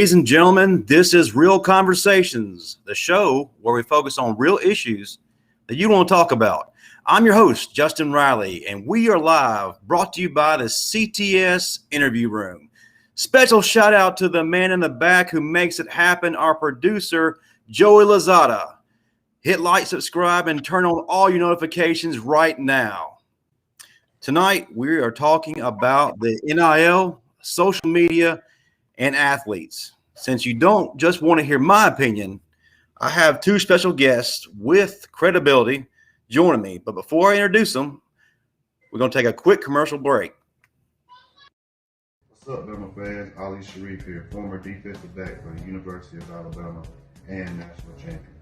Ladies and gentlemen, this is Real Conversations, the show where we focus on real issues that you want to talk about. I'm your host, Justin Riley, and we are live, brought to you by the CTS Interview Room. Special shout out to the man in the back who makes it happen, our producer, Joey Lozada. Hit like, subscribe, and turn on all your notifications right now. Tonight, we are talking about the NIL, social media, and athletes. Since you don't just want to hear my opinion, I have two special guests with credibility joining me. But before I introduce them, we're going to take a quick commercial break. What's up, Bama fans? Ali Sharif here, former defensive back for the University of Alabama and national champion.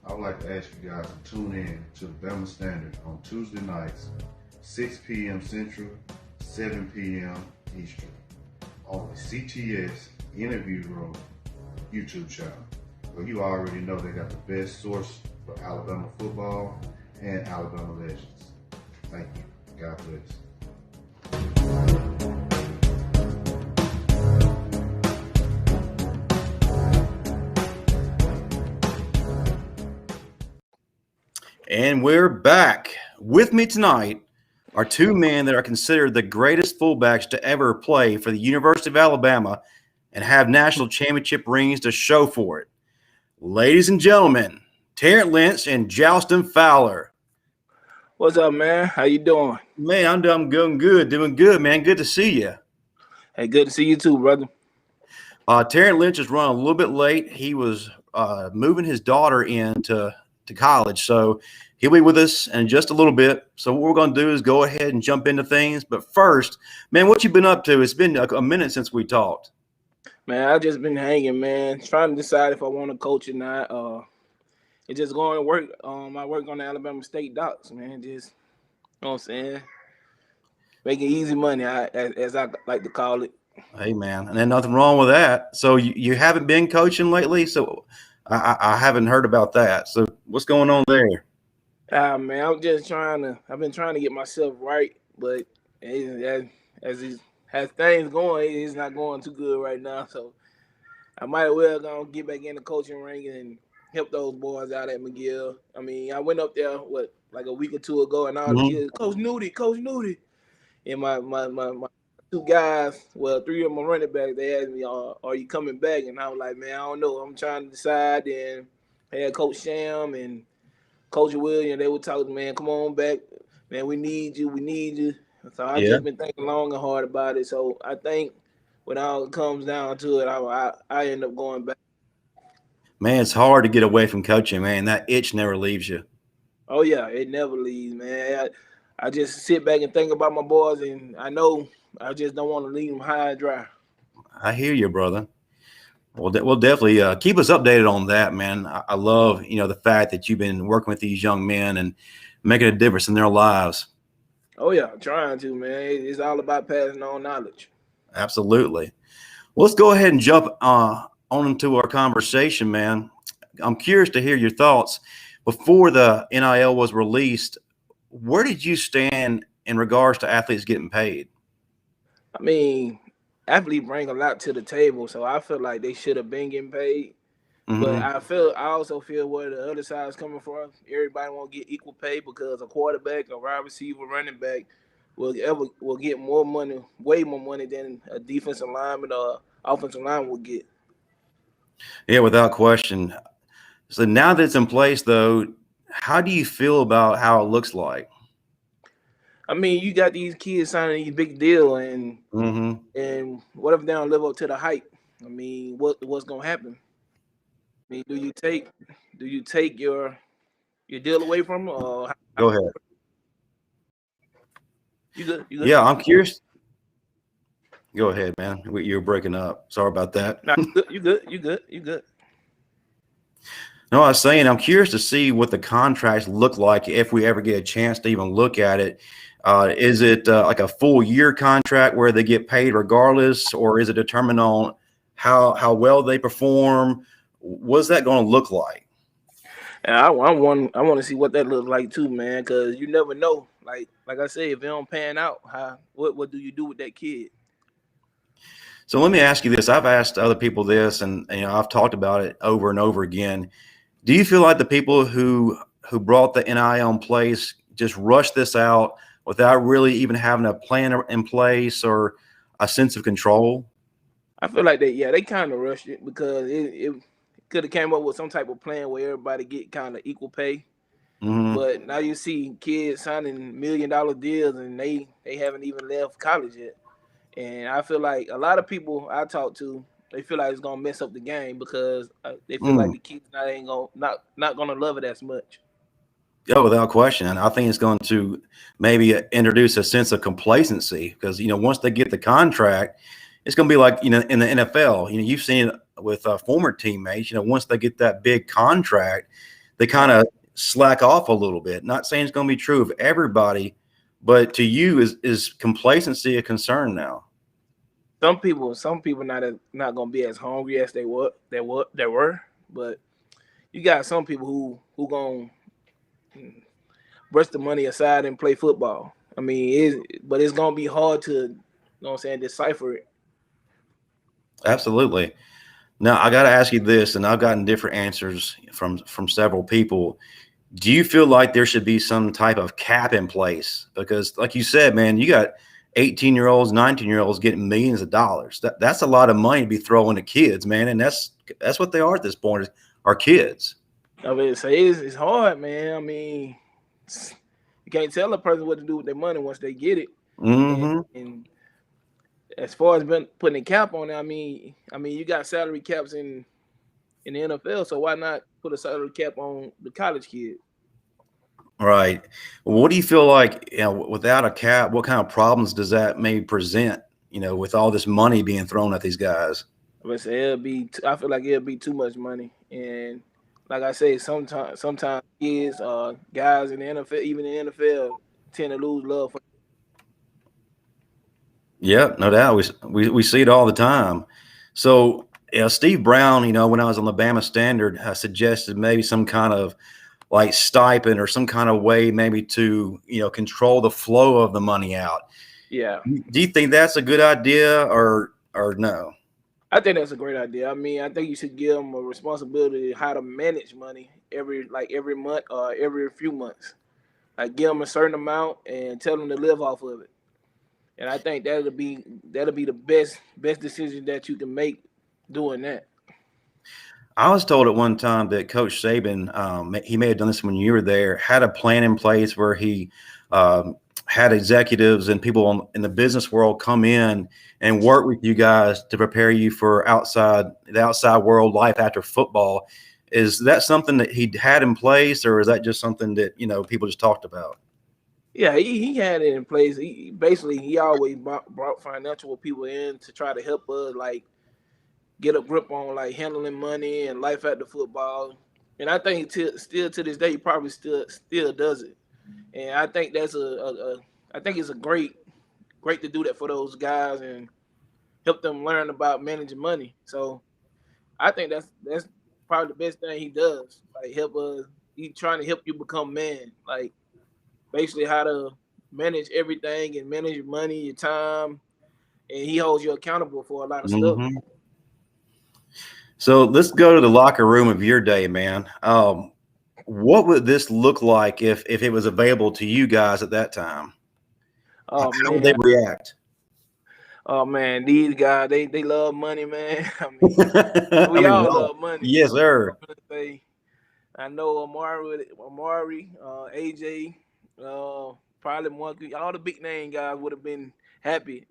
I would like to ask you guys to tune in to the Bama Standard on Tuesday nights, 6 p.m. Central, 7 p.m. Eastern, on the CTS Interview Room YouTube channel. Well, you already know they got the best source for Alabama football and Alabama legends. Thank you. God bless. And we're back. With me tonight are two men that are considered the greatest fullbacks to ever play for the University of Alabama and have national championship rings to show for it. Ladies and gentlemen, Terrence Lynch and Jalston Fowler. What's up, man? How you doing? Man, I'm doing good, man. Good to see you. Hey, good to see you too, brother. Terrence Lynch is running a little bit late. He was moving his daughter into college, so he'll be with us in just a little bit. So what we're going to do is go ahead and jump into things. But first, man, what you been up to? It's been a minute since we talked. Man, I've just been hanging, man, trying to decide if I want to coach or not. It's just going to work. I work on the Alabama State Docks, man. Just, you know what I'm saying? Making easy money, as I like to call it. Hey, man, and then nothing wrong with that. So you haven't been coaching lately? So I haven't heard about that. So what's going on there? Man, I've been trying to get myself right, but as things going, it's not going too good right now. So I might as well go get back in the coaching ring and help those boys out at McGill. I mean, I went up there, like a week or two ago, and all the kids, Coach Nudie. And my two guys, well, three of my running backs, they asked me, are you coming back? And I was like, man, I don't know. I'm trying to decide. And I had Coach Sham and Coach William, they were talking, man, come on back. Man, we need you. So I just been thinking long and hard about it. So I think when all it comes down to it, I end up going back. Man, it's hard to get away from coaching, man. That itch never leaves you. Oh, yeah, it never leaves, man. I just sit back and think about my boys, and I know I just don't want to leave them high and dry. I hear you, brother. We'll definitely keep us updated on that, man. I love, the fact that you've been working with these young men and making a difference in their lives. Oh, yeah, I'm trying to, man. It's all about passing on knowledge. Absolutely. Well, let's go ahead and jump on into our conversation, man. I'm curious to hear your thoughts. Before the NIL was released, where did you stand in regards to athletes getting paid? I mean, athletes bring a lot to the table, so I feel like they should have been getting paid. But I also feel where the other side is coming from. Everybody won't get equal pay because a quarterback, a wide receiver, running back will get more money, way more money than a defensive lineman or offensive lineman will get. Yeah, without question. So now that it's in place, though, how do you feel about how it looks like? I mean, you got these kids signing these big deal, and what if they don't live up to the hype? I mean, what's gonna happen? I mean, do you take your deal away from them? Or Go ahead. You good? Yeah, I'm curious. Go ahead, man. You're breaking up. Sorry about that. No, you good. No, I was saying I'm curious to see what the contracts look like if we ever get a chance to even look at it. Is it like a full year contract where they get paid regardless, or is it determined on how well they perform? What's that going to look like? And I want to see what that looks like too, man, because you never know. Like I said, if it don't pan out, what do you do with that kid? So let me ask you this. I've asked other people this, and I've talked about it over and over again. Do you feel like the people who brought the NIL in place just rushed this out without really even having a plan in place or a sense of control? I feel like they kind of rushed it because it could have came up with some type of plan where everybody get kind of equal pay. Mm-hmm. But now you see kids signing $1 million deals and they haven't even left college yet. And I feel like a lot of people I talk to, they feel like it's gonna mess up the game because they feel like the kids not gonna love it as much. Oh, without question. And I think it's going to maybe introduce a sense of complacency because, once they get the contract, it's going to be like, in the NFL, you've seen it with former teammates, once they get that big contract, they kind of slack off a little bit. Not saying it's going to be true of everybody, but to you, is complacency a concern now? Some people not gonna be as hungry as they were, but you got some people who gonna brush the money aside and play football. I mean, but it's gonna be hard to, what I'm saying, decipher it. Absolutely. Now I got to ask you this, and I've gotten different answers from several people. Do you feel like there should be some type of cap in place? Because like you said, man, you got 18-year-olds, 19-year-olds getting millions of dollars. That's a lot of money to be throwing to kids, man. And that's what they are at this point, are kids. I mean, it's hard, man. I mean, you can't tell a person what to do with their money once they get it. Mm-hmm. And as far as putting a cap on it, I mean, you got salary caps in the NFL, so why not put a salary cap on the college kid? Right. Well, what do you feel like, without a cap, what kind of problems does that maybe present, with all this money being thrown at these guys? I feel like it'll be too much money. And like I say, sometimes kids, guys in the NFL, even in the NFL, tend to lose love for. Yeah, no doubt. We see it all the time. So, Steve Brown, when I was on the Bama Standard, suggested maybe some kind of like stipend or some kind of way maybe to, control the flow of the money out. Yeah. Do you think that's a good idea or no? I think that's a great idea. I mean, I think you should give them a responsibility how to manage money every month or every few months. Like give them a certain amount and tell them to live off of it. And I think that'll be the best decision that you can make doing that. I was told at one time that Coach Saban, he may have done this when you were there, had a plan in place where he had executives and people in the business world come in and work with you guys to prepare you for the outside world, life after football. Is that something that he had in place, or is that just something that, people just talked about? Yeah, he had it in place. He always brought financial people in to try to help us, like, get a grip on like handling money and life after football. And I think still to this day, he probably still does it. And I think that's I think it's a great to do that for those guys and help them learn about managing money. So I think that's probably the best thing he does. Like help us. He's trying to help you become man. Like basically how to manage everything and manage your money, your time, and he holds you accountable for a lot of stuff. So let's go to the locker room of your day, man. What would this look like if it was available to you guys at that time? How would they react? Oh man, these guys they love money, man. I mean, we all love money. Yes, sir. I know Amari, AJ, probably Monkey, all the big name guys would have been happy.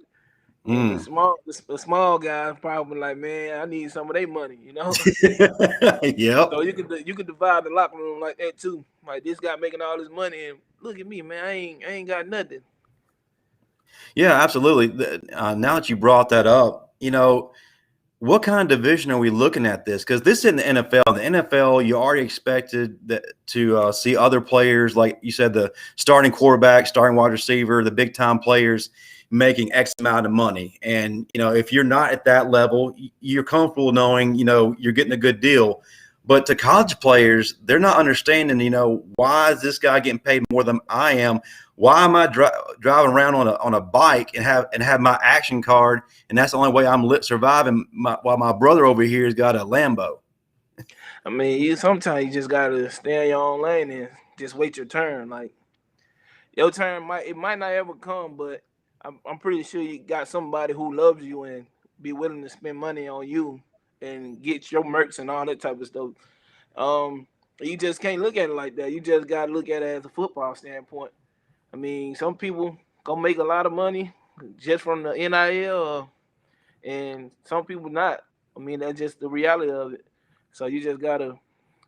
And the small guys probably like, man, I need some of their money, Yep. So you could divide the locker room like that too. Like this guy making all this money, and look at me, man, I ain't got nothing. Yeah, absolutely. Now that you brought that up, what kind of division are we looking at this? Because this is in the NFL. In the NFL, you already expected to see other players, like you said, the starting quarterback, starting wide receiver, the big time players making X amount of money. And, if you're not at that level, you're comfortable knowing, you're getting a good deal. But to college players, they're not understanding, why is this guy getting paid more than I am? Why am I driving around on a bike and have my action card, and that's the only way I'm surviving while my brother over here has got a Lambo? I mean, sometimes you just gotta stay in your own lane and just wait your turn. Like your turn might not ever come, but I'm pretty sure you got somebody who loves you and be willing to spend money on you and get your merch and all that type of stuff. You just can't look at it like that. You just gotta look at it as a football standpoint. I mean, some people gonna make a lot of money just from the NIL, and some people not. I mean, that's just the reality of it. So you just gotta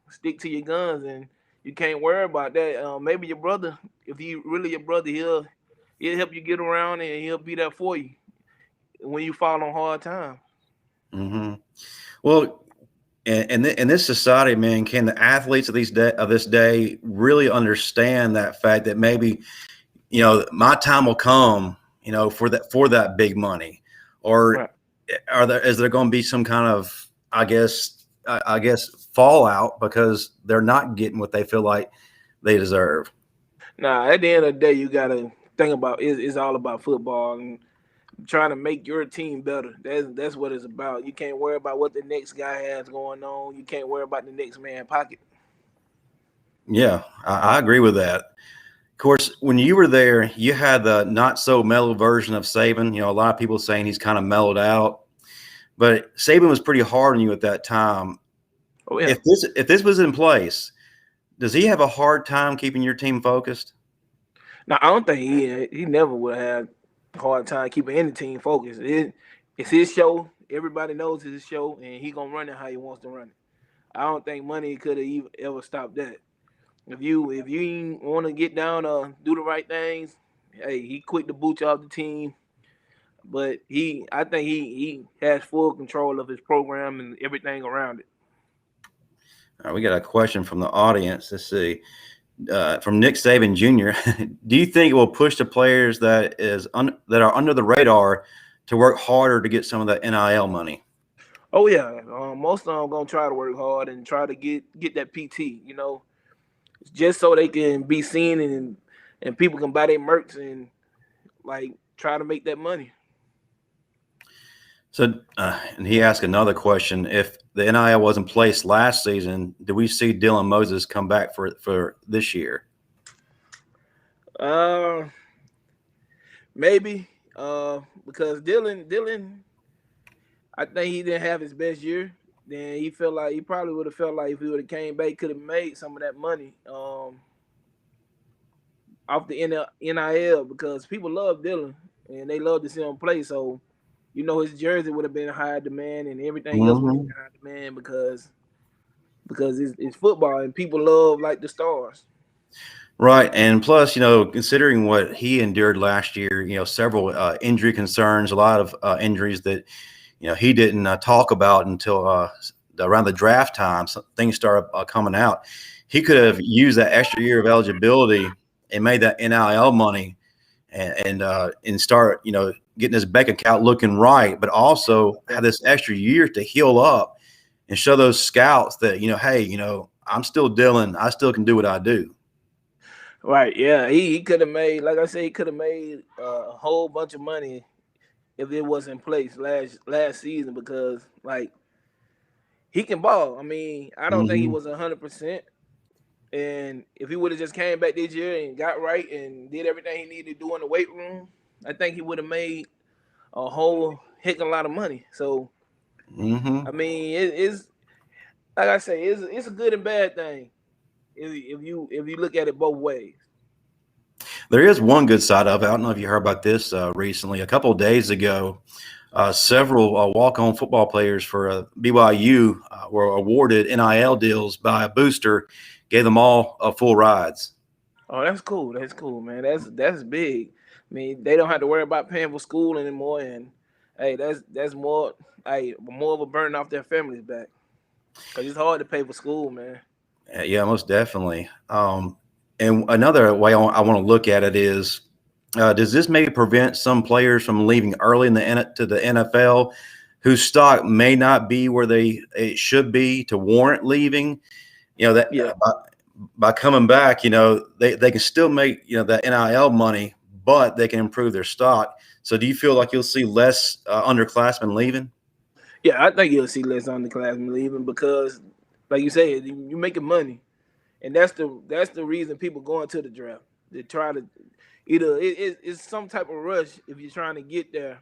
stick to your guns, and you can't worry about that. Maybe your brother, if he really your brother, he'll help you get around and he'll be there for you when you fall on hard times. Mm-hmm. Well, in this society, man, can the athletes of this day really understand that fact that maybe my time will come, for that big money, or Right. is there going to be some kind of I guess fallout because they're not getting what they feel like they deserve? Nah, at the end of the day, you gotta think about it's all about football and trying to make your team better. That's what it's about. You can't worry about what the next guy has going on. You can't worry about the next man pocket. Yeah, I agree with that. Of course, when you were there, you had the not so mellow version of Saban. A lot of people saying he's kind of mellowed out, but Saban was pretty hard on you at that time. Oh yeah. If this was in place, does he have a hard time keeping your team focused? Now I don't think he never would have a hard time keeping any team focused. It's his show. Everybody knows it's his show, and he gonna run it how he wants to run it. I don't think money could have even ever stopped that. If you want to get down do the right things, hey, he quick to boot you off the team. But I think he has full control of his program and everything around it. All right, we got a question from the audience. Let's see. From Nick Saban Jr. Do you think it will push the players that are under the radar to work harder to get some of that NIL money? Oh yeah, most of them gonna try to work hard and try to get that PT. Just so they can be seen and people can buy their merch and like try to make that money. So, and he asked another question: if the NIL was in place last season, do we see Dylan Moses come back for this year? Uh, Maybe. Because Dylan, I think he didn't have his best year. Then he felt like he probably would have felt like if he would have came back, could have made some of that money off the NIL because people love Dylan and they love to see him play. So his jersey would have been high demand and everything else would have been high demand because it's football and people love like the stars. Right, and plus, considering what he endured last year, several injury concerns, a lot of injuries that he didn't talk about until around the draft time. So things started coming out. He could have used that extra year of eligibility and made that NIL money and start getting his bank account looking right, but also have this extra year to heal up and show those scouts that hey, I'm still Dylan. I still can do what I do. Right, yeah, he could have made, like I said, he could have made a whole bunch of money if it was in place last season because like he can ball. I mean, I don't think he Mm-hmm. was 100%, and if he would have just came back this year and got right and did everything he needed to do in the weight room, I think he would have made a whole heck of a lot of money. So Mm-hmm. I mean, it's like I say, it's a good and bad thing if you look at it both ways. There is one good side of it. I don't know if you heard about this recently. A couple of days ago, several walk-on football players for BYU were awarded NIL deals by a booster, gave them all full rides. Oh, that's cool. That's cool, man. That's big. I mean, they don't have to worry about paying for school anymore, and hey, that's more of a burden off their families back because it's hard to pay for school, man. Yeah, most definitely. And another way I want to look at it is, does this maybe prevent some players from leaving early to the NFL whose stock may not be where it should be to warrant leaving, that by coming back, they can still make, that NIL money, but they can improve their stock. So do you feel like you'll see less underclassmen leaving? Yeah, I think you'll see less underclassmen leaving because, like you said, you're making money, and that's the reason people going to the draft. They try to either it's some type of rush if you're trying to get there,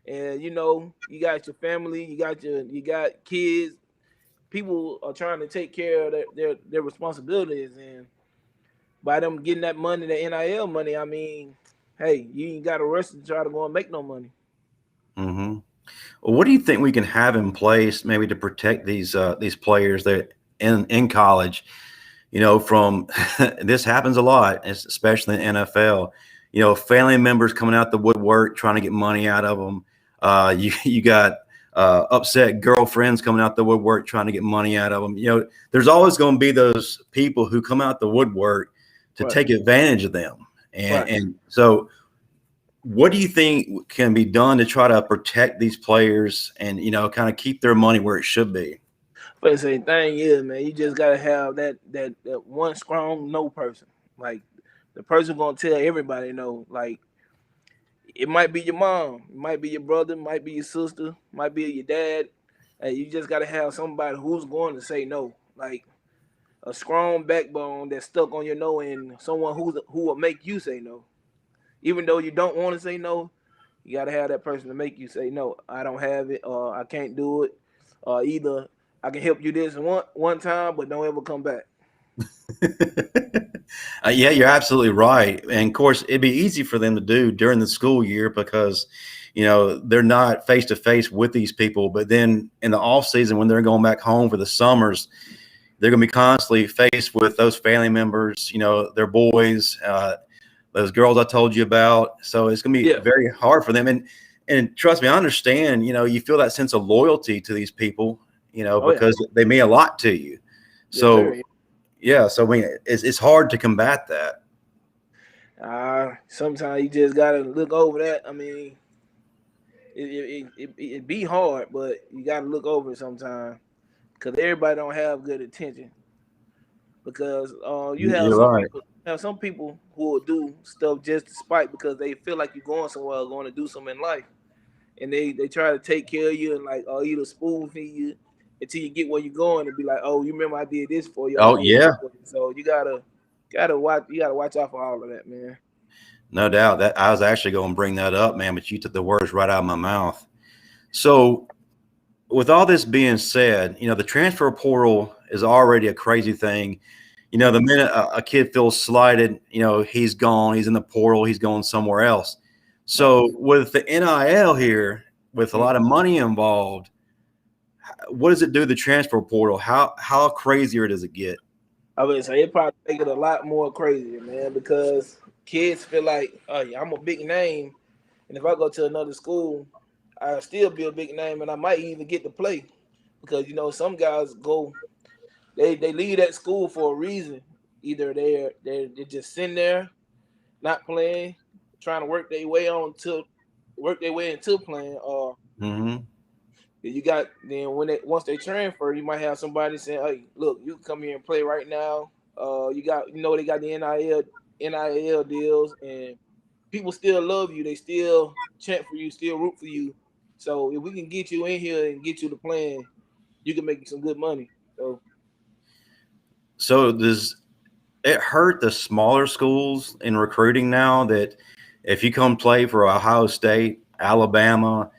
and you got your family, you got kids. People are trying to take care of their responsibilities, and by them getting that money, the NIL money, I mean, hey, you ain't got to rush to try to go and make no money. Mm-hmm. Well, what do you think we can have in place maybe to protect these players that in college, from this happens a lot, especially in the NFL, family members coming out the woodwork trying to get money out of them. You got upset girlfriends coming out the woodwork trying to get money out of them. There's always going to be those people who come out the woodwork to take advantage of them. And so what do you think can be done to try to protect these players and, kind of keep their money where it should be? But the same thing is, man, you just gotta have that one strong no person. Like the person gonna tell everybody no. Like it might be your mom, it might be your brother, it might be your sister, it might be your dad. And you just gotta have somebody who's going to say no. Like a strong backbone that's stuck on your no, and someone who will make you say no. Even though you don't want to say no, you gotta have that person to make you say no. I don't have it, or I can't do it, or either I can help you this one time, but don't ever come back. Yeah, you're absolutely right. And of course, it'd be easy for them to do during the school year because, they're not face to face with these people. But then in the off season, when they're going back home for the summers, they're going to be constantly faced with those family members, their boys, those girls I told you about. So it's going to be very hard for them. And trust me, I understand, you feel that sense of loyalty to these people, because they mean a lot to you. So, so I mean, it's hard to combat that. Sometimes you just got to look over that. I mean, it be hard, but you got to look over it sometimes because everybody don't have good intention. Because you have some people who will do stuff just to spite because they feel like you're going somewhere or going to do something in life, and they try to take care of you and like either spoon feed you until you get where you're going and be like, oh, you remember I did this for you. Oh yeah. So you gotta watch out for all of that, man. No doubt. That I was actually going to bring that up, man, but you took the words right out of my mouth. So with all this being said, the transfer portal is already a crazy thing. The minute a kid feels slighted, he's gone, he's in the portal, he's going somewhere else. So with the NIL here, with a lot of money involved, what does it do to the transfer portal? How crazier does it get? I would say it probably make it a lot more crazy, man, because kids feel like, oh, yeah, I'm a big name, and if I go to another school, I'll still be a big name, and I might even get to play, because some guys they leave that school for a reason. Either they're just sitting there, not playing, trying to work their way into playing, or you got once they transfer, you might have somebody saying, "Hey, look, you can come here and play right now." You got they got the NIL deals, and people still love you. They still chant for you, still root for you. So if we can get you in here and get you to playing, you can make some good money. So does it hurt the smaller schools in recruiting now that if you come play for Ohio State, Alabama,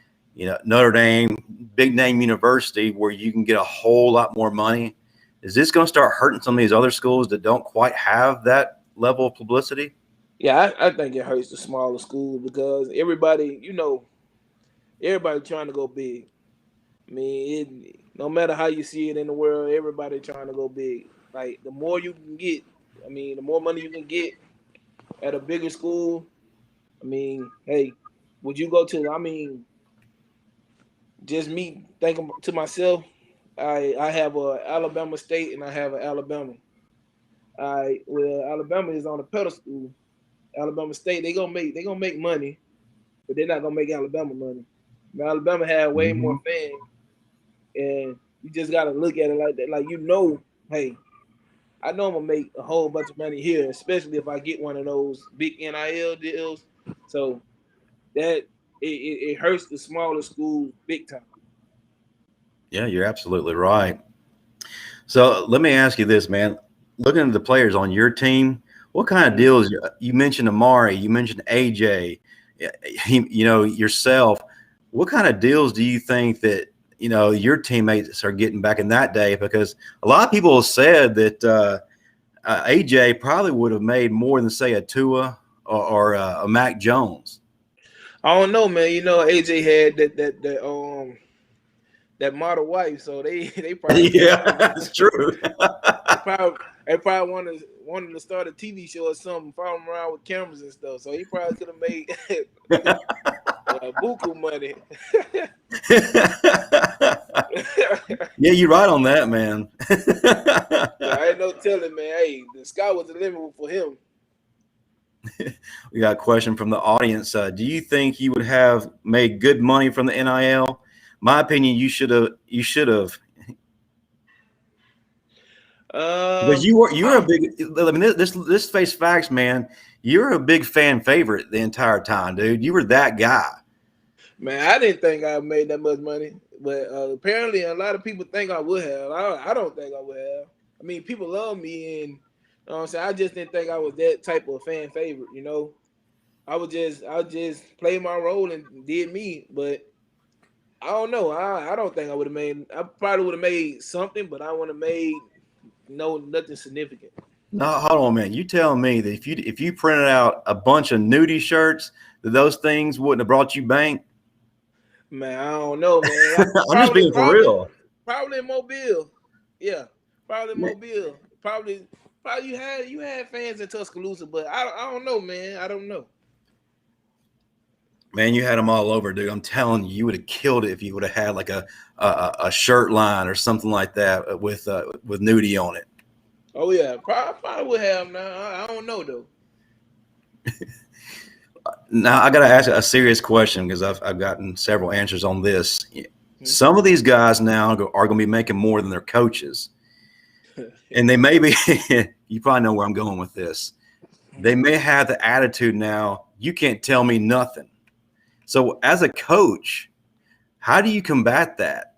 Notre Dame, big name university where you can get a whole lot more money, is this going to start hurting some of these other schools that don't quite have that level of publicity? Yeah, I think it hurts the smaller schools because everybody trying to go big. I mean, no matter how you see it in the world, everybody trying to go big. Like the more you can get, I mean, the more money you can get at a bigger school. I mean, hey, would you go to? I mean, just me thinking to myself, I have a Alabama State and I have an Alabama. Alabama is on a pedestal. Alabama State they gonna make money, but they're not gonna make Alabama money. Alabama had way Mm-hmm. more fans, and you just got to look at it like that. Like, hey, I know I'm gonna make a whole bunch of money here, especially if I get one of those big NIL deals. So that it hurts the smaller schools big time. Yeah, you're absolutely right. So let me ask you this, man. Looking at the players on your team, what kind of deals? You mentioned Amari, you mentioned AJ, yourself. What kind of deals do you think that your teammates are getting back in that day? Because a lot of people have said that AJ probably would have made more than, say, a Tua or a Mac Jones. I don't know, man. AJ had that model wife, so they probably Yeah, that's true. they probably wanted to start a TV show or something, follow him around with cameras and stuff. So he probably could have made buku money. Yeah, you're right on that, man. Yeah, I ain't no telling, man. Hey, the sky was the limit for him. We got a question from the audience. Do you think you would have made good money from the NIL? My opinion, you should have. You should have. Because you're a big. I mean, this face facts, man. You're a big fan favorite the entire time, dude. You were that guy. Man, I didn't think I made that much money, but apparently a lot of people think I would have. I don't think I would have. I mean, people love me, and you know what I'm saying, I just didn't think I was that type of fan favorite. I would just play my role and did me, but I don't know. I don't think I would have made. I probably would have made something, but I wouldn't have made nothing significant. No, hold on, man. You telling me that if you printed out a bunch of nudie shirts, that those things wouldn't have brought you bank? Man, I don't know, man. I'm just being for real. Probably in Mobile. Yeah, probably in Mobile. Probably you had fans in Tuscaloosa, but I don't know, man. I don't know. Man, you had them all over, dude. I'm telling you, you would have killed it if you would have had like a shirt line or something like that with nudie on it. Oh yeah, probably would have. Now I don't know though. Now I got to ask a serious question because I've gotten several answers on this. Some of these guys now are going to be making more than their coaches, and they may be. You probably know where I'm going with this. They may have the attitude now. You can't tell me nothing. So as a coach, how do you combat that?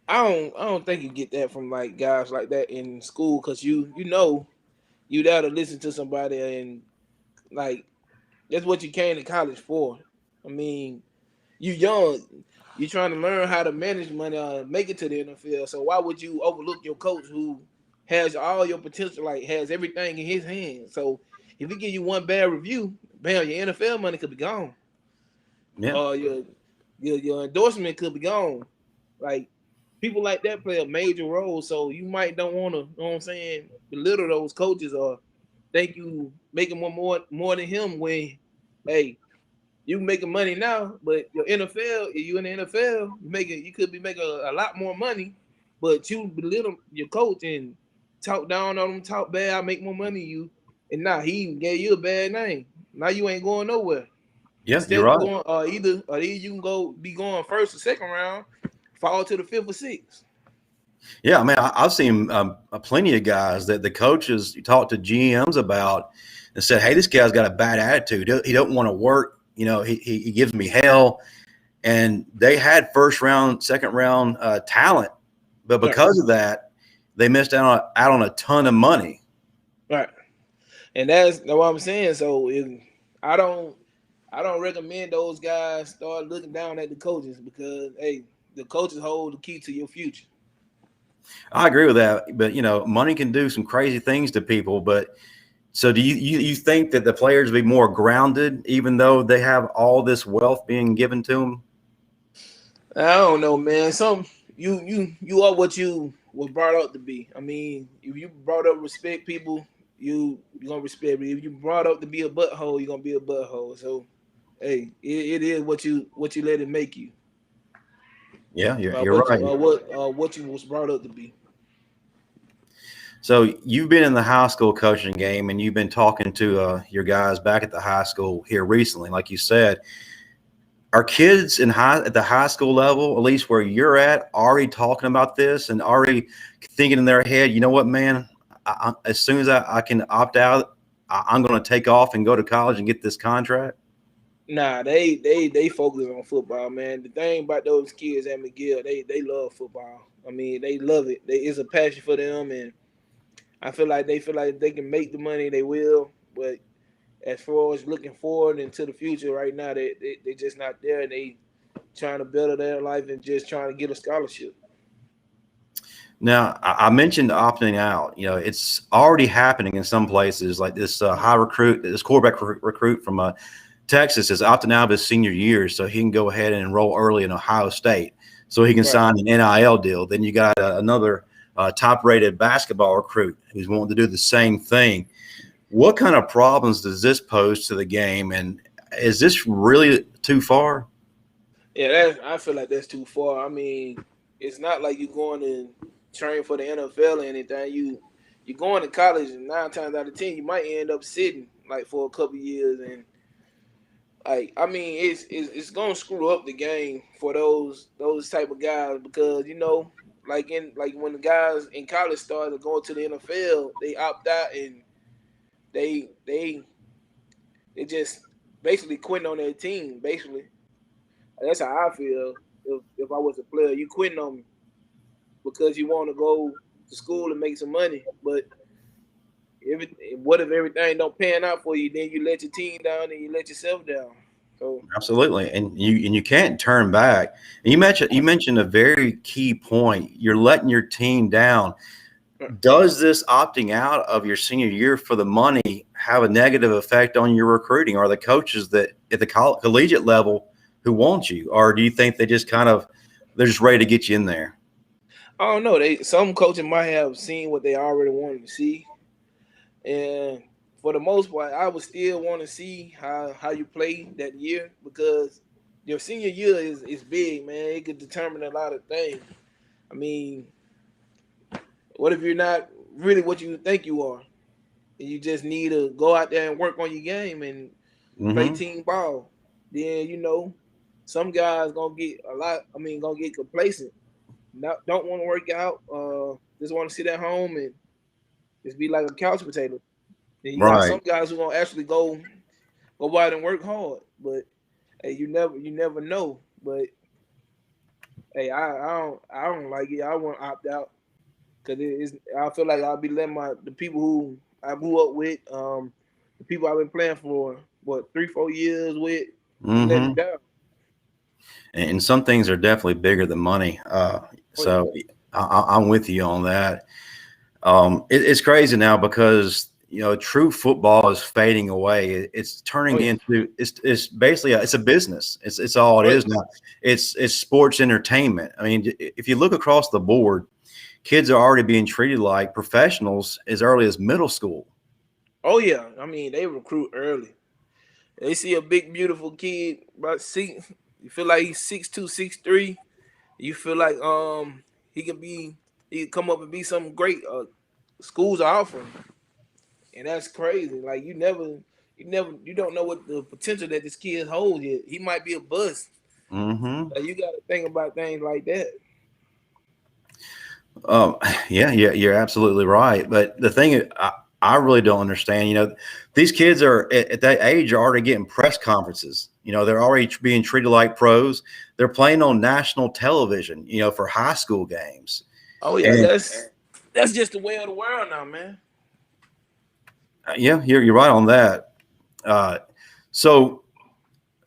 I don't think you get that from like guys like that in school, because you there to listen to somebody, and like that's what you came to college for. I mean, you young, you trying to learn how to manage money, make it to the NFL. So why would you overlook your coach who has all your potential, like has everything in his hands? So if he give you one bad review, bam, your NFL money could be gone. Yeah. Your endorsement could be gone. Like, people like that play a major role, so you might don't want to, you know what I'm saying, belittle those coaches or think you making more than him when, hey, you making money now, but your NFL, you in the NFL, you could be making a lot more money, but you belittle your coach and talk down on him, talk bad, I make more money than you, and now he gave you a bad name. Now you ain't going nowhere. Yeah, Instead you're of right. going, either you can be going first or second round, fall to the fifth or sixth. Yeah, I mean, I've seen plenty of guys that the coaches talk to GMs about and said, "Hey, this guy's got a bad attitude. He don't want to work. He gives me hell." And they had first round, second round talent, but because of that, they missed out on a ton of money. Right, and that's what I'm saying. So I don't recommend those guys start looking down at the coaches, because hey, the coaches hold the key to your future. I agree with that, but money can do some crazy things to people. But so, do you think that the players be more grounded, even though they have all this wealth being given to them? I don't know, man. You are what you was brought up to be. I mean, if you brought up respect people, you gonna respect me. If you brought up to be a butthole, you're gonna be a butthole. So, hey, it is what you let it make you. Yeah, you're right. What you was brought up to be. So you've been in the high school coaching game, and you've been talking to your guys back at the high school here recently, like you said. are kids at the high school level, at least where you're at, already talking about this and already thinking in their head, you know what, man, as soon as I can opt out, I'm going to take off and go to college and get this contract? Nah, they focus on football, man. The thing about those kids at McGill, they love football. I mean, they love it. It's a passion for them, and I feel like they can make the money, they will. But as far as looking forward into the future, right now, they just not there. They trying to better their life and just trying to get a scholarship. Now, I mentioned opting out. You know, it's already happening in some places. Like this this quarterback recruit from Texas is opting out of his senior year so he can go ahead and enroll early in Ohio State so he can sign an NIL deal. Then you got another top-rated basketball recruit who's wanting to do the same thing. What kind of problems does this pose to the game, and is this really too far? Yeah, I feel like that's too far. I mean, it's not like you're going to train for the NFL or anything. You're going to college, and 9 times out of 10, you might end up sitting like for a couple of years, and like I mean, it's gonna screw up the game for those type of guys because like when the guys in college started going to the NFL, they opt out and they just basically quitting on their team. Basically, that's how I feel. If I was a player, you quitting on me because you want to go to school and make some money, but what if everything don't pan out for you? Then you let your team down and you let yourself down. So Absolutely, and you can't turn back. And you mentioned a very key point. You're letting your team down. Does this opting out of your senior year for the money have a negative effect on your recruiting? Are the coaches that at the collegiate level who want you, or do you think they're just ready to get you in there? I don't know. Some coaches might have seen what they already wanted to see, and for the most part, I would still want to see how you play that year because your senior year is big, man. It could determine a lot of things. I mean, what if you're not really what you think you are, and you just need to go out there and work on your game and play team ball? Then some guys gonna get gonna get complacent. Don't want to work out. Just want to sit at home and just be like a couch potato. Then you got some guys who gonna actually go out and work hard. But hey, you never know. But hey, I don't like it. I want to opt out because I feel like I'll be letting the people who I grew up with, the people I've been playing for 3-4 years with, let them down. And some things are definitely bigger than money. So I'm with you on that. It's crazy now because true football is fading away. It's turning into it's basically it's a business. It's all it is now. It's sports entertainment. I mean, if you look across the board, kids are already being treated like professionals as early as middle school. Oh yeah, I mean they recruit early. They see a big beautiful kid about 6. You feel like he's 6'2", 6'3". You feel like he can come up and be something great. Schools are offering, and that's crazy. Like you don't know what the potential that this kid holds yet. He might be a bust. Like, you got to think about things like that. Yeah, you're absolutely right. But the thing I really don't understand, these kids are at that age are already getting press conferences. They're already being treated like pros. They're playing on national television, for high school games. Oh yeah, and that's just the way of the world now, man. Yeah, you're right on that. So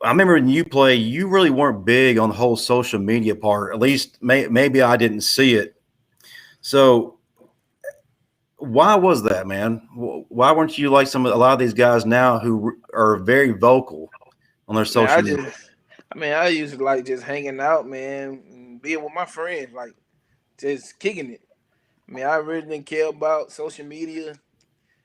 I remember when you played, you really weren't big on the whole social media part. At least maybe I didn't see it. So why was that, man? Why weren't you like a lot of these guys now who are very vocal on their social media? I used to like just hanging out, man, and being with my friends, like just kicking it. I mean, I really didn't care about social media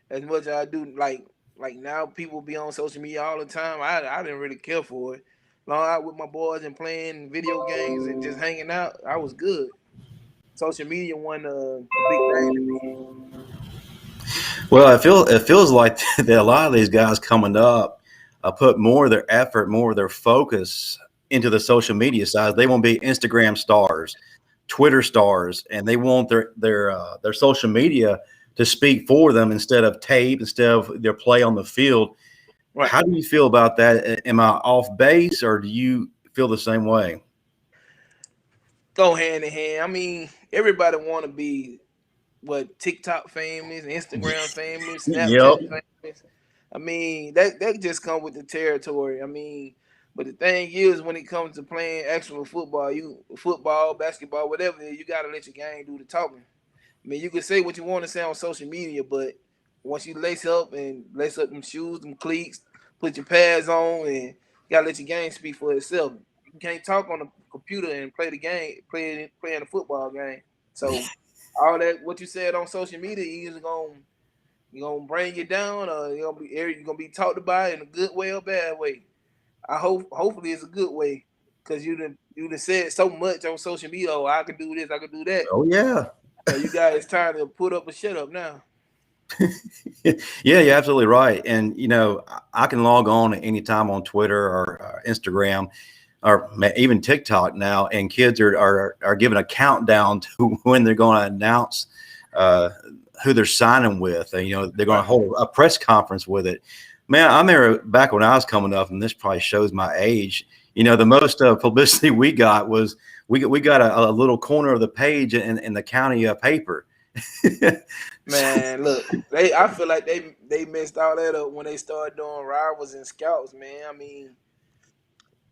as much as I do. Like now, people be on social media all the time. I didn't really care for it. Long out with my boys and playing video games and just hanging out, I was good. Social media wasn't a big thing to me. Well, it feels like that a lot of these guys coming up put more of their effort, more of their focus into the social media side. They want to be Instagram stars, Twitter stars, and they want their social media to speak for them instead of tape, instead of their play on the field. Right. How do you feel about that? Am I off base, or do you feel the same way? Go hand in hand. I mean, everybody want to be what TikTok famous, Instagram famous, Yep. Snapchat famous. I mean, that just come with the territory. I mean, but the thing is, when it comes to playing actual football, football, basketball, whatever, you gotta let your game do the talking. I mean, you can say what you want to say on social media, but once you lace up them shoes, them cleats, put your pads on, and you gotta let your game speak for itself. You can't talk on the computer and play the game, playing a football game. So all that what you said on social media is gonna bring you down, or you're gonna be talked about in a good way or bad way. Hopefully it's a good way, because you done said so much on social media. Oh, I can do this, I can do that. Oh yeah. So you guys trying to put up a shut up now. Yeah, you're absolutely right. And I can log on at any time on Twitter or Instagram or even TikTok now, and kids are given a countdown to when they're going to announce uh, who they're signing with. And, they're going to hold a press conference with it. Man, I remember back when I was coming up, and this probably shows my age. The most publicity we got was we got a little corner of the page in the county paper. Man, look, I feel like they messed all that up when they started doing rivals and scouts, man. I mean,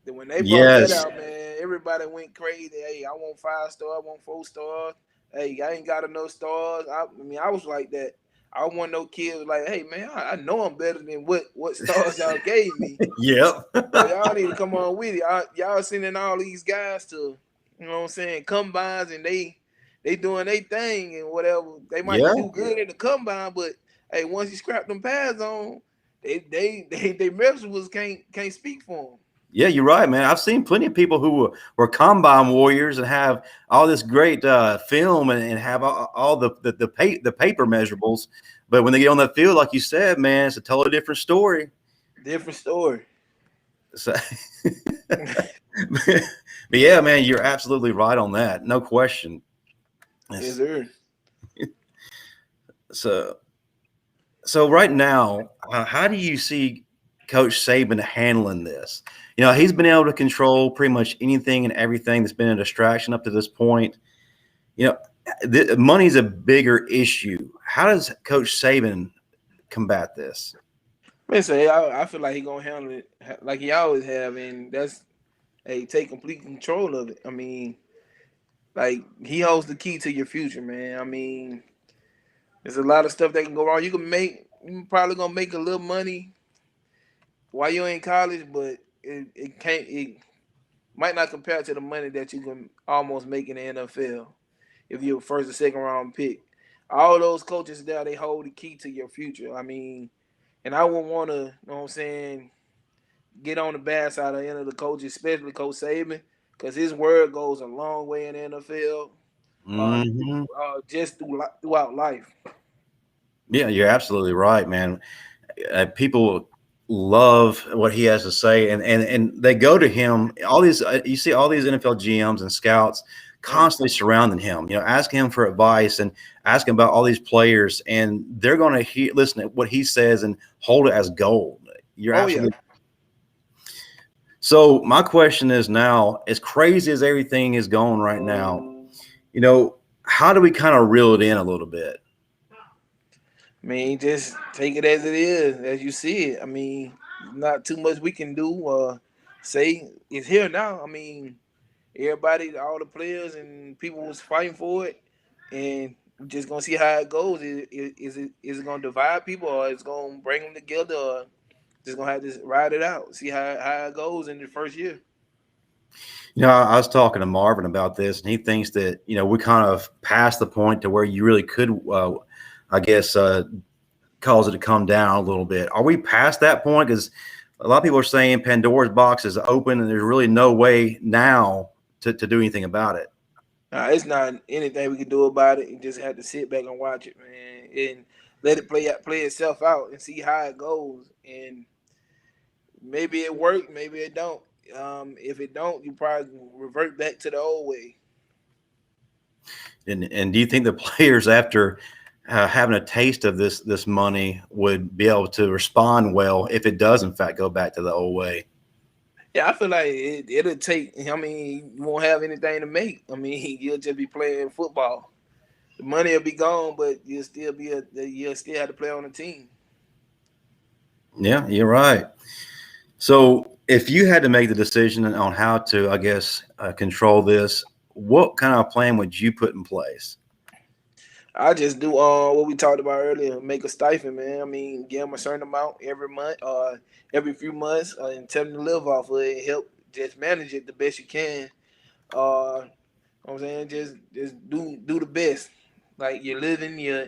when they brought that Yes. out, man, everybody went crazy. Hey, I want 5 star, I want 4 stars. Hey, I ain't got enough stars. I mean, I was like that. I want no kids like, hey man, I know I'm better than what stars y'all gave me. Yep. So y'all need to come on with it. Y'all sending all these guys to, you know what I'm saying, combines, and they doing their thing and whatever. They might Yeah. do good in the combine, but hey, once you scrap them pads on, they measurables can't speak for them. Yeah, you're right, man. I've seen plenty of people who were combine warriors and have all this great film and have all the paper measurables, but when they get on the field, like you said, man, it's a totally different story. Different story. So, but yeah, man, you're absolutely right on that. No question. Yes, sir. So, so right now, how do you see Coach Saban handling this? He's been able to control pretty much anything and everything that's been a distraction up to this point. Money's a bigger issue. How does Coach Saban combat this? Listen, I feel like he gonna handle it like he always have, and that's take complete control of it. I mean, like he holds the key to your future, man. I mean, there's a lot of stuff that can go wrong. You probably gonna make a little money while you're in college, but it might not compare to the money that you can almost make in the NFL if you're a first or second round pick. All those coaches there, they hold the key to your future. I mean, and I wouldn't want to, you know what I'm saying, get on the bad side of the end of the coaches, especially Coach Saban, because his word goes a long way in the NFL, uh, Hmm. just throughout life. Yeah, you're absolutely right, man. People love what he has to say, and they go to him. All these you see all these NFL GMs and scouts constantly surrounding him, asking him for advice and asking about all these players, and they're going to listen to what he says and hold it as gold. You're Oh yeah. absolutely. So my question is now, as crazy as everything is going right now, how do we kind of reel it in a little bit? I mean, just take it as it is, as you see it. I mean, not too much we can do. Say it's here now. I mean, everybody, all the players and people was fighting for it, and we're just gonna see how it goes. Is it gonna divide people, or is it gonna bring them together, or just gonna have to ride it out, see how it goes in the first year. I was talking to Marvin about this, and he thinks that we kind of passed the point to where you really could, I guess, cause it to come down a little bit. Are we past that point? Because a lot of people are saying Pandora's box is open, and there's really no way now to do anything about it. It's not anything we can do about it. You just have to sit back and watch it, man, and let it play itself out and see how it goes. And maybe it worked, maybe it don't. If it don't, you probably revert back to the old way. And do you think the players, after having a taste of this money, would be able to respond well if it does in fact go back to the old way? Yeah, I feel like it'll take. I mean, you won't have anything to make. I mean, you'll just be playing football. The money will be gone, but you'll still have to play on the team. Yeah, you're right. So if you had to make the decision on how to, I guess, control this, what kind of plan would you put in place? I just do what we talked about earlier, make a stipend, man. I mean, give them a certain amount every month or every few months, and tell them to live off of it. Help just manage it the best you can. You know what I'm saying, just do the best. Like your living, your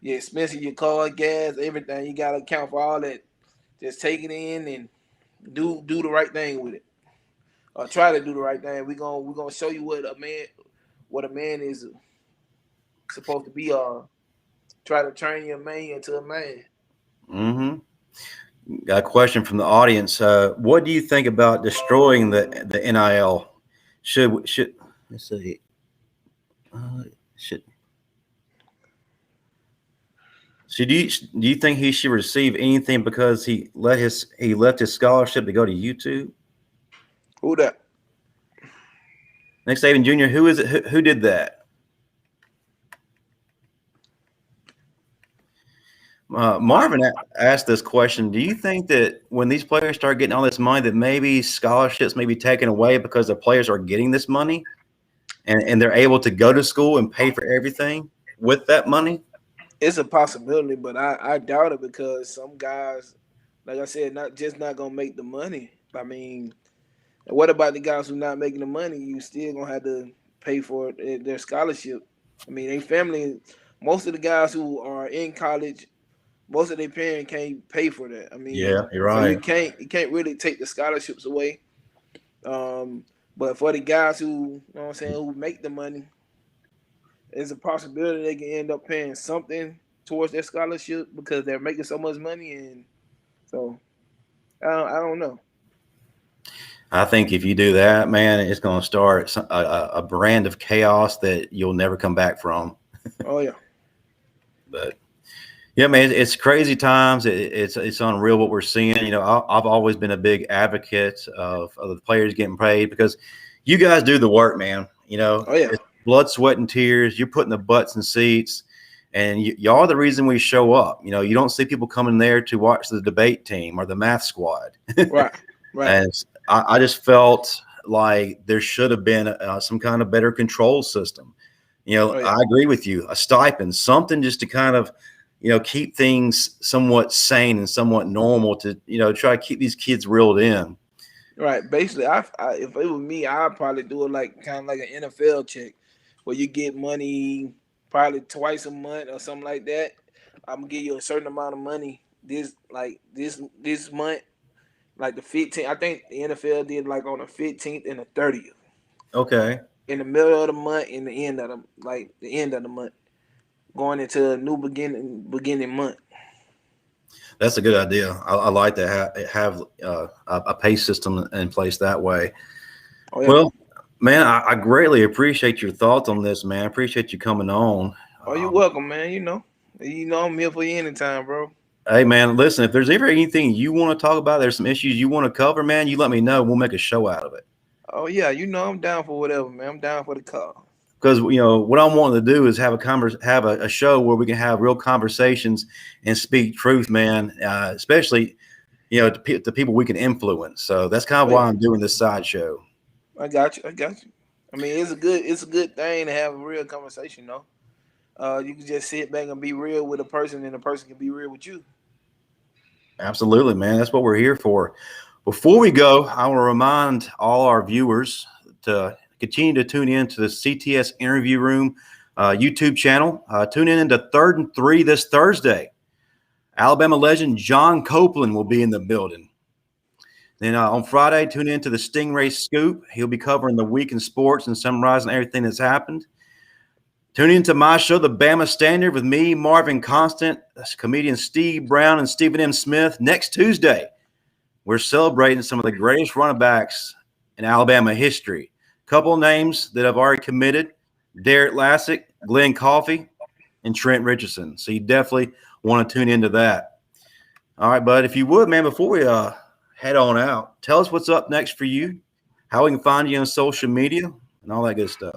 expenses, your car, gas, everything. You gotta account for all that. Just take it in and do the right thing with it, or try to do the right thing. We're gonna show you what a man is supposed to be. Try to turn your man into a man. Mm-hmm. Got a question from the audience. What do you think about destroying the NIL? Should let's see. Do you think he should receive anything because he left his scholarship to go to YouTube? Who that? Nick Saban Jr. Who is it? Who did that? Marvin asked this question. Do you think that when these players start getting all this money, that maybe scholarships may be taken away because the players are getting this money and they're able to go to school and pay for everything with that money? It's a possibility, but I doubt it because some guys, like I said, not gonna make the money. I mean, what about the guys who not making the money? You still gonna have to pay for their scholarship. I mean, they family. Most of the guys who are in college, most of their parents can't pay for that. I mean, yeah, you're right. So you can't really take the scholarships away. But for the guys who, you know what I'm saying, who make the money, there's a possibility they can end up paying something towards their scholarship because they're making so much money, and so I don't know. I think if you do that, man, it's going to start a brand of chaos that you'll never come back from. Oh yeah. But yeah, man, it's crazy times. It's unreal what we're seeing. You know, I've always been a big advocate of the players getting paid because you guys do the work, man. You know, oh yeah, it's blood, sweat, and tears. You're putting the butts in seats, and y'all are the reason we show up. You know, you don't see people coming there to watch the debate team or the math squad. Right. And I just felt like there should have been some kind of better control system. You know, I agree with you. A stipend, something just to kind of, you know, keep things somewhat sane and somewhat normal to, you know, try to keep these kids reeled in. Right. Basically, if it was me, I'd probably do it like kind of like an NFL check where you get money probably twice a month or something like that. I'm gonna give you a certain amount of money this month, like the 15th. I think the NFL did like on the 15th and the 30th. Okay. In the middle of the month, in the end of the month, going into a new beginning month. That's a good idea. I like to have a pay system in place that way. Oh, yeah. Well, man, I greatly appreciate your thoughts on this, man. I appreciate you coming on. Oh, you're welcome, man. You know I'm here for you anytime, bro. Hey, man, listen, if there's ever anything you want to talk about, there's some issues you want to cover, man, you let me know. We'll make a show out of it. Oh, yeah. You know I'm down for whatever, man. I'm down for the call. Because, you know, what I'm wanting to do is have a show where we can have real conversations and speak truth, man, especially, you know, to people we can influence. So that's kind of why I'm doing this side show. I got you. I mean, it's a good thing to have a real conversation, though. You can just sit back and be real with a person, and the person can be real with you. Absolutely, man. That's what we're here for. Before we go, I want to remind all our viewers to continue to tune in to the CTS Interview Room YouTube channel. Tune in to 3rd and 3 this Thursday. Alabama legend John Copeland will be in the building. Then on Friday, tune in to the Stingray Scoop. He'll be covering the week in sports and summarizing everything that's happened. Tune in to my show, The Bama Standard, with me, Marvin Constant, comedian Steve Brown, and Stephen M. Smith next Tuesday. We're celebrating some of the greatest running backs in Alabama history. Couple names that have already committed: Derek Lassick, Glenn Coffey, and Trent Richardson. So you definitely want to tune into that. All right, bud, if you would, man, before we head on out, tell us what's up next for you, how we can find you on social media, and all that good stuff.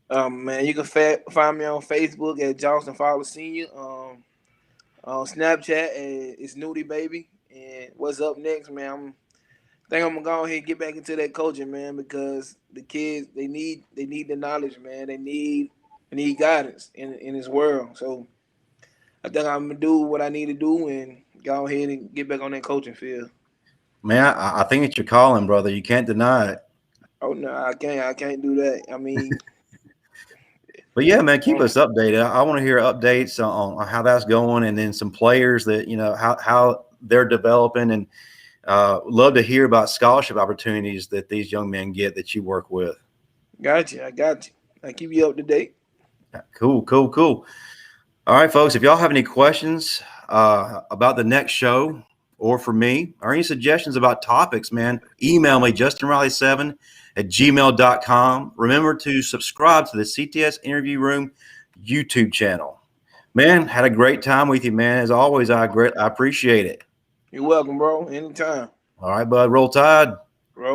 Man, you can find me on Facebook at Jalston Fowler Senior. On Snapchat, it's Nudie Baby. And what's up next, man? I think I'm gonna go ahead and get back into that coaching, man, because the kids they need the knowledge, man. They need guidance in this world. So I think I'm gonna do what I need to do and go ahead and get back on that coaching field. Man, I think it's your calling, brother. You can't deny it. Oh no, I can't do that. I mean, but yeah, man, keep us updated. I want to hear updates on how that's going, and then some players that how they're developing, and love to hear about scholarship opportunities that these young men get that you work with. Gotcha. I got you. I keep you up to date. Cool. All right, folks, if y'all have any questions about the next show or for me, or any suggestions about topics, man, email me, justinriley7@gmail.com. Remember to subscribe to the CTS Interview Room YouTube channel. Man, had a great time with you, man. As always, I appreciate it. You're welcome, bro. Anytime. All right, bud. Roll Tide.